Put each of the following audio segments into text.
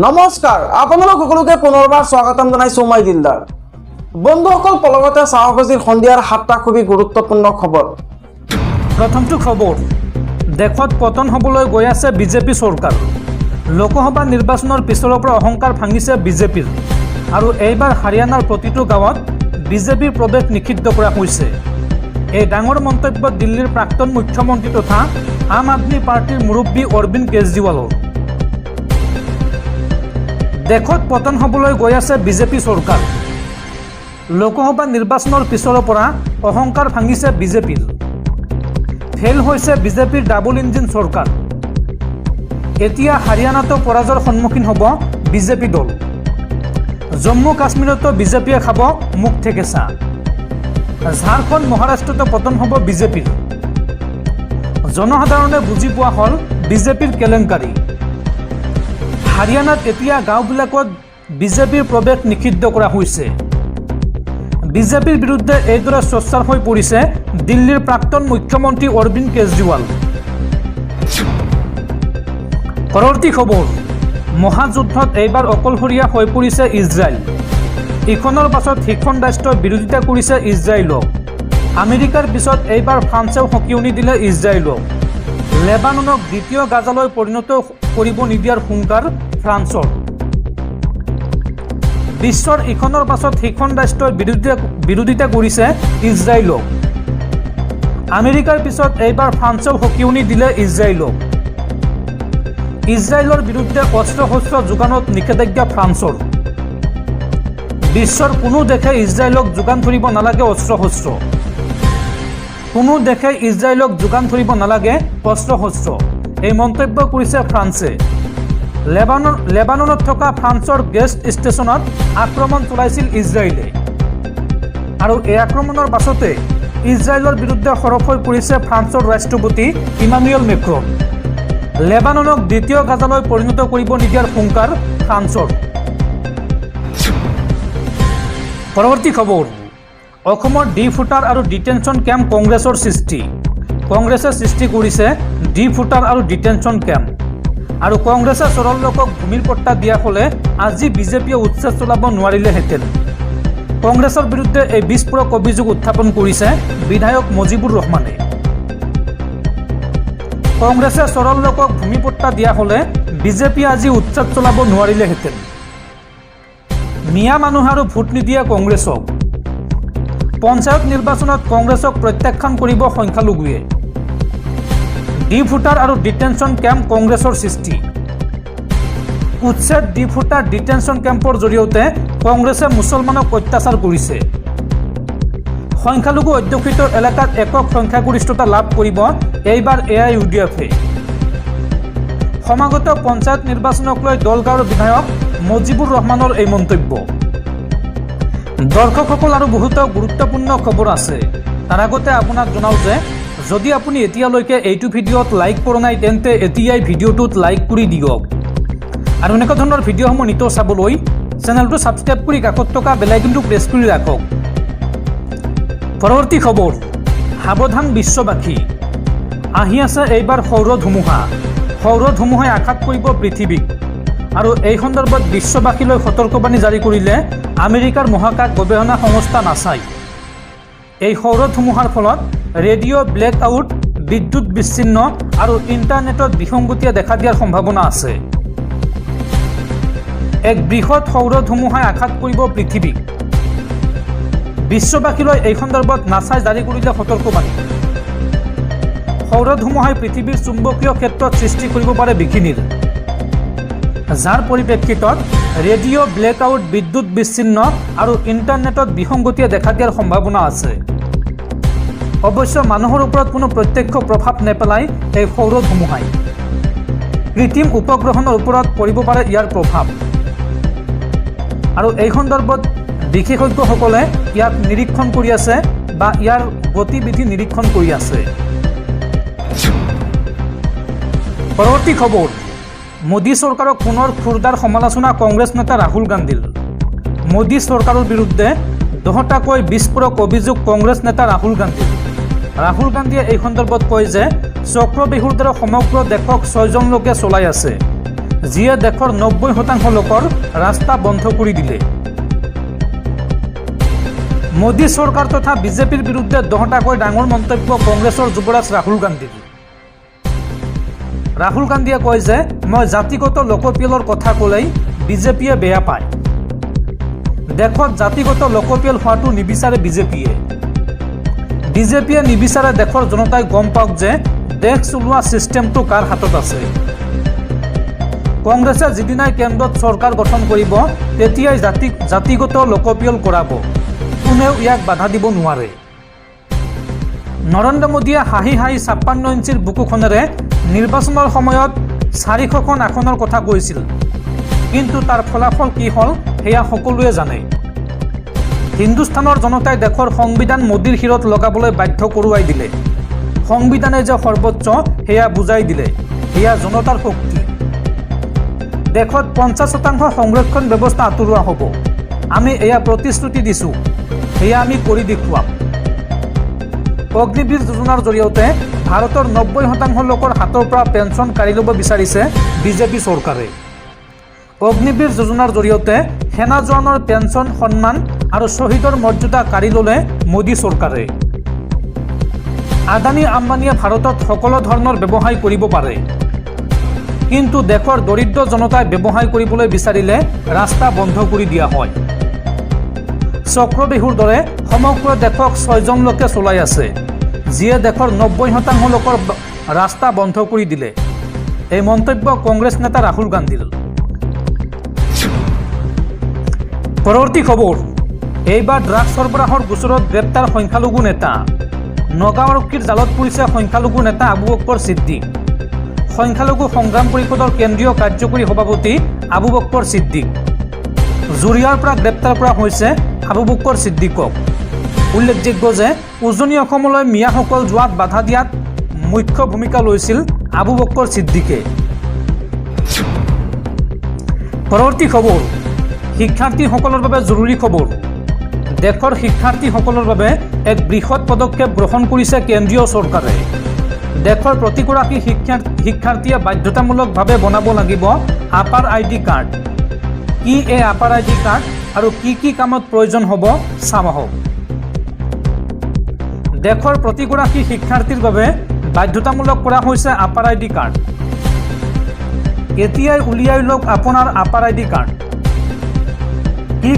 নমস্কাৰ আপোনালোক সকলোকে পুনৰবাৰ স্বাগতম জনাইছো মই দিলদাৰ বন্ধুসকল পলগতে চাহগজিৰ সন্ধিয়াৰ 7টা খুবই গুৰুত্বপূৰ্ণ খবৰ প্ৰথমটো খবৰ দেশত পতন হ'বলৈ গৈ আছে বিজেপি চৰকাৰ লোকসভা নিৰ্বাচনৰ পিছৰ পৰা অহংকাৰ ভাঙিছে বিজেপিৰ আৰু এইবাৰ হাৰিয়ানাৰ প্ৰতিটো গাঁৱত বিজেপিৰ প্ৰৱেশ নিষিদ্ধ কৰা হৈছে এই ডাঙৰ মন্তব্য দিল্লীৰ প্ৰাক্তন মুখ্যমন্ত্ৰী তথা আম আদমি পাৰ্টিৰ মুৰব্বী অৰবিন্দ কেজৰিৱালৰ দেশত পতন হ'বলৈ গৈ আছে বিজেপি চৰকাৰ লোকসভা নিৰ্বাচনৰ পিছৰ পৰা অহংকাৰ ভাঙিছে বিজেপিৰ ফেল হৈছে বিজেপিৰ ডাবল ইঞ্জিন চৰকাৰ এতিয়া হাৰিয়ানাতো পৰাজয়ৰ সন্মুখীন হ'ব বিজেপি দল জম্মু কাশ্মীৰতো বিজেপিয়ে খাব মুখ ঠেকেচা ঝাৰখণ্ড মহাৰাষ্ট্ৰতো পতন হ'ব বিজেপিৰ জনসাধাৰণে বুজি পোৱা হ'ল বিজেপিৰ কেলেংকাৰী হাৰিয়ানাত এতিয়া গাঁওবিলাকত বিজেপিৰ প্ৰৱেশ নিষিদ্ধ কৰা হৈছে বিজেপিৰ বিৰুদ্ধে এইদৰে সোচ্চাৰ হৈ পৰিছে দিল্লীৰ প্ৰাক্তন মুখ্যমন্ত্ৰী অৰবিন্দ কেজৰিৱাল পৰৱৰ্তী খবৰ মহাযুদ্ধত এইবাৰ অকলশৰীয়া হৈ পৰিছে ইজৰাইল ইখনৰ পাছত সিখন ৰাষ্ট্ৰই বিৰোধিতা কৰিছে ইজৰাইলক আমেৰিকাৰ পিছত এইবাৰ ফ্ৰান্সেও সকিয়নি দিলে ইজৰাইলক লেবাননক দ্বিতীয় গাজালৈ পৰিণত কৰিব নিদিয়াৰ হুংকাৰ ফ্ৰান্সৰ বিশ্বৰ ইখনৰ পাছত সিখন ৰাষ্ট্ৰই বিৰোধিতা কৰিছে ইজৰাইলক আমেৰিকাৰ পিছত এইবাৰ ফ্ৰান্সেও সকিয়নি দিলে ইজৰাইলক ইজৰাইলৰ বিৰুদ্ধে অস্ত্ৰ শস্ত্ৰ যোগানত নিষেধাজ্ঞা ফ্ৰান্সৰ বিশ্বৰ কোনো দেশে ইজৰাইলক যোগান ধৰিব নালাগে অস্ত্ৰ শস্ত্ৰ কোনো দেশে ইজৰাইলক যোগান ধৰিব নালাগে অস্ত্ৰ শস্ত্ৰ এই মন্তব্য কৰিছে ফ্ৰান্সে লেবাননত থকা ফ্ৰান্সৰ গেষ্ট ষ্টেচনত আক্ৰমণ চলাইছিল ইজৰাইলে আৰু এই আক্ৰমণৰ পাছতে ইজৰাইলৰ বিৰুদ্ধে সৰব হৈ পৰিছে ফ্ৰান্সৰ ৰাষ্ট্ৰপতি ইমানুৱেল মেক্ৰন লেবাননক দ্বিতীয় গাজালৈ পৰিণত কৰিব নিদিয়াৰ হুংকাৰ ফ্ৰান্সৰ পৰৱৰ্তী খবৰ অসমৰ ডি ফুটাৰ আৰু ডিটেনশ্যন কেম্প কংগ্ৰেছৰ সৃষ্টি কংগ্ৰেছে সৃষ্টি কৰিছে ডি ফুটাৰ আৰু ডিটেনশ্যন কেম্প আৰু কংগ্ৰেছে চৰল লোকক ভূমিৰ পট্টা দিয়া হ'লে আজি বিজেপিয়ে উচ্ছেদ চলাব নোৱাৰিলেহেঁতেন কংগ্ৰেছৰ বিৰুদ্ধে এই বিস্ফোৰক অভিযোগ উত্থাপন কৰিছে বিধায়ক মজিবুৰ ৰহমানে কংগ্ৰেছে চৰল লোকক ভূমি পট্টা দিয়া হ'লে বিজেপিয়ে আজি উচ্ছেদ চলাব নোৱাৰিলেহেঁতেন মিয়া মানুহ আৰু ভোট নিদিয়ে কংগ্ৰেছক পঞ্চায়ত নিৰ্বাচনত কংগ্ৰেছক প্ৰত্যাখ্যান কৰিব সংখ্যালঘুৱে ডি ফুটাৰ আৰু ডিটেনশ্যন কেম্প কংগ্ৰেছৰ সৃষ্টি উচ্ছেদ ডি ফুটাৰ ডিটেনশ্যন কেম্পৰ জৰিয়তে কংগ্ৰেছে মুছলমানক অত্যাচাৰ কৰিছে সংখ্যালঘু অধ্যুষিত এলেকাত একক সংখ্যাগৰিষ্ঠতা লাভ কৰিব এইবাৰ AIUDF-এ সমাগত পঞ্চায়ত নিৰ্বাচনক লৈ দলগাঁৱৰ বিধায়ক মজিবুৰ ৰহমানৰ এই মন্তব্য দৰ্শকসকল আৰু বহুতো গুৰুত্বপূৰ্ণ খবৰ আছে তাৰ আগতে আপোনাক জনাওঁ যে যদি আপুনি এতিয়ালৈকে এইটো ভিডিঅ'ত লাইক কৰা নাই তেন্তে এতিয়াই ভিডিঅ'টোত লাইক কৰি দিয়ক আৰু এনেকুৱা ধৰণৰ ভিডিঅ'সমূহ নিতৌ চাবলৈ চেনেলটো ছাবস্ক্ৰাইব কৰি কাষত থকা বেল আইকনটো প্ৰেছ কৰি ৰাখক পৰৱৰ্তী খবৰ সাৱধান বিশ্ববাসী আহি আছে এইবাৰ সৌৰ ধুমুহাই আঘাত কৰিব পৃথিৱীক আৰু এই সন্দৰ্ভত বিশ্ববাসীলৈ সতৰ্কবাণী জাৰি কৰিলে আমেৰিকাৰ মহাকাশ গৱেষণা সংস্থা নাছাই এই সৌৰ ধুমুহাৰ ফলত ৰেডিঅ' ব্লেক আউট বিদ্যুৎ বিচ্ছিন্ন আৰু ইণ্টাৰনেটত বিসংগতিয়ে দেখা দিয়াৰ সম্ভাৱনা আছে এক বৃহৎ সৌৰ ধুমুহাই আঘাত কৰিব পৃথিৱীক বিশ্ববাসীলৈ এই সন্দৰ্ভত নাছাই জাৰি কৰিলে সতৰ্কবাণী সৌৰ ধুমুহাই পৃথিৱীৰ চুম্বকীয় ক্ষেত্ৰত সৃষ্টি কৰিব পাৰে বিঘিনিৰ যাৰ পৰিপ্ৰেক্ষিতত ৰেডিঅ' ব্লেক আউট বিদ্যুৎ বিচ্ছিন্ন আৰু ইণ্টাৰনেটত বিসংগতিয়ে দেখা দিয়াৰ সম্ভাৱনা আছে অৱশ্যে মানুহৰ ওপৰত কোনো প্ৰত্যক্ষ প্ৰভাৱ নেপেলায় এই সৌৰ ধুমুহাই কৃত্ৰিম উপগ্ৰহৰ ওপৰত পৰিব পাৰে ইয়াৰ প্ৰভাৱ আৰু এই সন্দৰ্ভত বিশেষজ্ঞসকলে ইয়াক নিৰীক্ষণ কৰি আছে বা ইয়াৰ গতিবিধি নিৰীক্ষণ কৰি আছে পৰৱৰ্তী খবৰ মোদী চৰকাৰক পুনৰ খুৰদাৰ সমালোচনা কংগ্ৰেছ নেতা ৰাহুল গান্ধীৰ মোদী চৰকাৰৰ বিৰুদ্ধে 10টাকৈ বিস্ফোৰক অভিযোগ কংগ্ৰেছ নেতা ৰাহুল গান্ধীৰ ৰাহুল গান্ধীয়ে এই সন্দৰ্ভত কয় যে চক্ৰবিহুৰ দ্বাৰা সমগ্ৰ দেশক 6জন লোকে চলাই আছে যিয়ে দেশৰ 90% লোকৰ ৰাস্তা বন্ধ কৰি দিলে। মোদী চৰকাৰ তথা বিজেপিৰ বিৰুদ্ধে দহটাকৈ ডাঙৰ মন্তব্য কংগ্ৰেছৰ যুৱৰাজ ৰাহুল গান্ধীৰ। ৰাহুল গান্ধীয়ে কয় যে মই জাতিগত লোকপিয়লৰ কথা ক'লেই বিজেপিয়ে বেয়া পায়। দেশত জাতিগত লোকপিয়ল হোৱাটো নিবিচাৰে বিজেপিয়ে। বিজেপিয়ে নিবিচাৰে দেশৰ জনতাই গম পাওক যে দেশ চলোৱা ছিষ্টেমটো কাৰ হাতত আছে। কংগ্ৰেছে যিদিনাই কেন্দ্ৰত চৰকাৰ গঠন কৰিব তেতিয়াই জাতিগত লোকপিয়ল কৰাব। কোনেও ইয়াক বাধা দিব নোৱাৰে। নৰেন্দ্ৰ মোদীয়ে হাঁহি হাঁহি 56 ইঞ্চিৰ বুকুখনেৰে নিৰ্বাচনৰ সময়ত 400খন আসনৰ কথা কৈছিল, কিন্তু তাৰ ফলাফল কি হ'ল সেয়া সকলোৱে জানে। হিন্দুস্তানৰ জনতাই দেশৰ সংবিধান মোদীৰ শিৰত লগাবলৈ বাধ্য কৰোৱাই দিলে। সংবিধানে যে সৰ্বোচ্চ সেয়া বুজাই দিলে। এয়া জনতাৰ শক্তি। দেশত 50% সংৰক্ষণ ব্যৱস্থা আঁতৰোৱা হ'ব। আমি এয়া প্ৰতিশ্ৰুতি দিছোঁ, সেয়া আমি কৰি দেখুৱাম। অগ্নিবীৰ যোজনাৰ জৰিয়তে ভাৰতৰ 90% লোকৰ হাতৰ পৰা পেঞ্চন কাঢ়ি ল'ব বিচাৰিছে বিজেপি চৰকাৰে। অগ্নিবীৰ যোজনাৰ জৰিয়তে সেনা জোৱানৰ পেঞ্চন, সন্মান আৰু শ্বহীদৰ মৰ্যাদা কাঢ়ি ল'লে মোদী চৰকাৰে। আদানী আম্বানীয়ে ভাৰতত সকলো ধৰণৰ ব্যৱসায় কৰিব পাৰে, কিন্তু দেশৰ দৰিদ্ৰ জনতাই ব্যৱসায় কৰিবলৈ বিচাৰিলে ৰাস্তা বন্ধ কৰি দিয়া হয়। চক্ৰবেহুৰ দৰে সমগ্ৰ দেশক 6জন লোকে চলাই আছে, যিয়ে দেশৰ 90% লোকৰ ৰাস্তা বন্ধ কৰি দিলে। এই মন্তব্য কংগ্ৰেছ নেতা ৰাহুল গান্ধীৰ। পৰৱৰ্তী খবৰ, এইবাৰ ড্ৰাগছ সৰবৰাহৰ গোচৰত গ্ৰেপ্তাৰ সংখ্যালঘু নেতা। নগাঁও আৰক্ষীৰ জালত পৰিছে সংখ্যালঘু নেতা আবু বক্কৰ ছিদ্দিক। সংখ্যালঘু সংগ্ৰাম পৰিষদৰ কেন্দ্ৰীয় কাৰ্যকৰী সভাপতি আবু বক্কৰ ছিদ্দিক। জুৰিয়াৰ পৰা গ্ৰেপ্তাৰ কৰা হৈছে আবু বক্কৰ ছিদ্দিকক। উল্লেখযোগ্য যে উজনি অসমলৈ মিয়াসকল যোৱাত বাধা দিয়াত মুখ্য ভূমিকা লৈছিল আবু বক্কৰ ছিদ্দিকে। পৰৱৰ্তী খবৰ, শিক্ষাৰ্থীসকলৰ বাবে জৰুৰী খবৰ। দেশৰ শিক্ষাৰ্থীসকলৰ বাবে এক বৃহৎ পদক্ষেপ গ্ৰহণ কৰিছে কেন্দ্ৰীয় চৰকাৰে। দেশৰ প্ৰতিগৰাকী শিক্ষাৰ্থীয়ে বাধ্যতামূলকভাৱে বনাব লাগিব আপাৰ ID কাৰ্ড। কি এই আপাৰ ID কাৰ্ড আৰু কি কামত প্ৰয়োজন হ'ব চাওঁ আহক। দেশৰ প্ৰতিগৰাকী শিক্ষাৰ্থীৰ বাবে বাধ্যতামূলক কৰা হৈছে আপাৰ ID কাৰ্ড। এতিয়াই উলিয়াই লওক আপোনাৰ আপাৰ ID কাৰ্ড।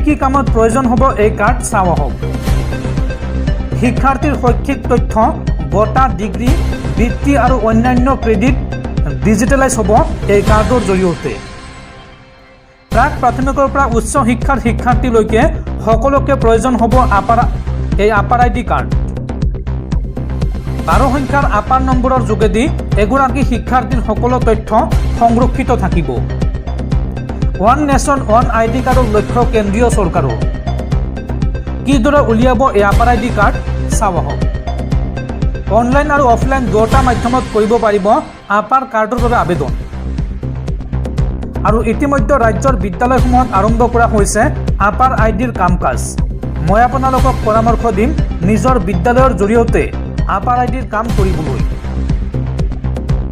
কি কামত প্ৰয়োজন হ'ব এই কাৰ্ড চাওঁ আহক। শিক্ষাৰ্থীৰ শৈক্ষিক তথ্য, বঁটা, ডিগ্ৰী, বৃত্তি আৰু অন্যান্য ক্ৰেডিট ডিজিটেলাইজ হ'ব এই কাৰ্ডৰ জৰিয়তে। প্ৰাক প্ৰাথমিকৰ পৰা উচ্চ শিক্ষাৰ শিক্ষাৰ্থীলৈকে সকলোকে প্ৰয়োজন হ'ব এই আপাৰ ID কাৰ্ড। 12 সংখ্যাৰ আপাৰ নম্বৰৰ যোগেদি এগৰাকী শিক্ষাৰ্থীৰ সকলো তথ্য সংৰক্ষিত থাকিব। ওৱান নেশ্যন ওৱান ID কাৰ্ডৰ লক্ষ্য কেন্দ্ৰীয় চৰকাৰৰ। কিদৰে উলিয়াব এই আপাৰ ID কাৰ্ড চাওঁ আহক। অনলাইন আৰু অফলাইন দুয়োটা মাধ্যমত কৰিব পাৰিব আপাৰ কাৰ্ডৰ বাবে আবেদন। আৰু ইতিমধ্যে ৰাজ্যৰ বিদ্যালয়সমূহত আৰম্ভ কৰা হৈছে আপাৰ IDৰ কাম কাজ। মই আপোনালোকক পৰামৰ্শ দিম নিজৰ বিদ্যালয়ৰ জৰিয়তে আপাৰ IDৰ কাম কৰিবলৈ।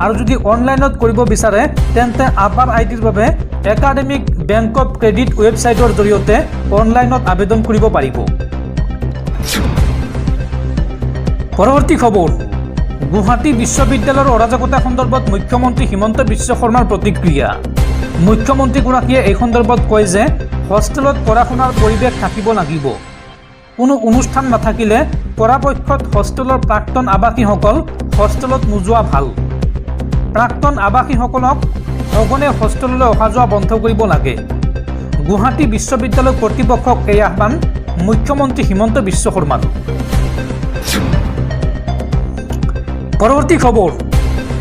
আৰু যদি অনলাইনত কৰিব বিচাৰে তেন্তে আপাৰ IDৰ বাবে একাডেমিক বেংক অফ ক্ৰেডিট ৱেবছাইটৰ জৰিয়তে অনলাইনত আবেদন কৰিব পাৰিব। পৰৱৰ্তী খবৰ, গুৱাহাটী বিশ্ববিদ্যালয়ৰ অৰাজকতা সন্দৰ্ভত মুখ্যমন্ত্ৰী হিমন্ত বিশ্ব শৰ্মাৰ প্ৰতিক্ৰিয়া। মুখ্যমন্ত্ৰীগৰাকীয়ে এই সন্দৰ্ভত কয় যে হোষ্টেলত পঢ়া শুনাৰ পৰিৱেশ থাকিব লাগিব। কোনো অনুষ্ঠান নাথাকিলে পৰাপক্ষত হোষ্টেলৰ প্ৰাক্তন আৱাসীসকল হোষ্টেলত নোযোৱা ভাল। প্ৰাক্তন আৱাসীসকলক সঘনে হোষ্টেললৈ অহা যোৱা বন্ধ কৰিব লাগে। গুৱাহাটী বিশ্ববিদ্যালয় কৰ্তৃপক্ষক এই আহ্বান মুখ্যমন্ত্ৰী হিমন্ত বিশ্ব শৰ্মাৰ। পৰৱৰ্তী খবৰ,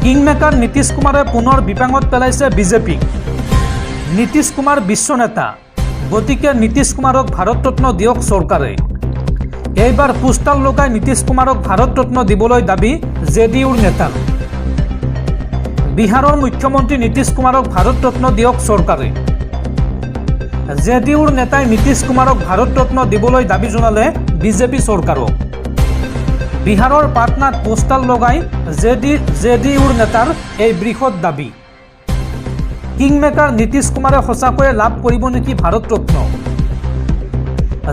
কিংমেকাৰ নীতিশ কুমাৰে পুনৰ বিপাঙত পেলাইছে বিজেপিক। নীতিশ কুমাৰ বিশ্ব নেতা, গতিকে নীতিশ কুমাৰক ভাৰত ৰত্ন দিয়ক চৰকাৰে। এইবাৰ পোষ্টাল লগাই নীতিশ কুমাৰক ভাৰত ৰত্ন দিবলৈ দাবী JDUৰ নেতাৰ। বিহাৰৰ মুখ্যমন্ত্ৰী নীতিশ কুমাৰক ভাৰত ৰত্ন দিয়ক চৰকাৰে। JDUৰ নেতাই নীতিশ কুমাৰক ভাৰত ৰত্ন দিবলৈ দাবী জনালে বিজেপি চৰকাৰক। বিহাৰৰ পাটনাত পোষ্টাল লগাই JDUৰ নেতাৰ এই বৃহৎ দাবী। কিংমেকাৰ নীতিশ কুমাৰে সঁচাকৈয়ে লাভ কৰিব নেকি ভাৰত ৰত্ন?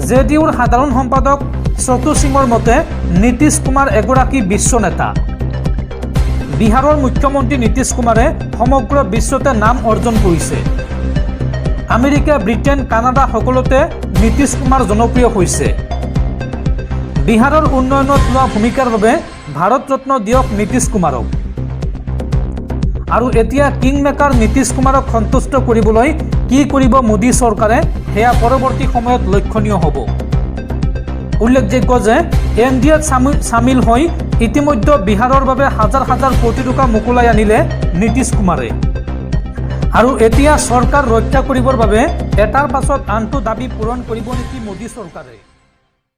জেডিউৰ সাধাৰণ সম্পাদক চতু সিঙৰ মতে নীতিশ কুমাৰ এগৰাকী বিশ্ব নেতা। বিহাৰৰ মুখ্যমন্ত্ৰী নীতিশ কুমাৰে সমগ্ৰ বিশ্বতে নাম অৰ্জন কৰিছে। আমেৰিকা, ব্ৰিটেইন, কানাডা সকলোতে নীতিশ কুমাৰ জনপ্ৰিয় হৈছে। বিহাৰৰ উন্নয়নত লোৱা ভূমিকাৰ বাবে ভাৰত ৰত্ন দিয়ক নীতিশ কুমাৰক। আৰু এতিয়া কিংমেকাৰ নীতিশ কুমাৰক সন্তুষ্ট কৰিবলৈ কি কৰিব মোদী চৰকাৰে সেয়া পৰৱৰ্তী সময়ত লক্ষণীয় হ'ব। উল্লেখযোগ্য যে NDAত চামিল হৈ ইতিমধ্যে বিহাৰৰ বাবে হাজাৰ হাজাৰ কোটি টকা মোকলাই আনিলে নীতিশ কুমাৰে। আৰু এতিয়া চৰকাৰ ৰক্ষা কৰিবৰ বাবে এটাৰ পাছত আনটো দাবী পূৰণ কৰিব নেকি মোদী চৰকাৰে?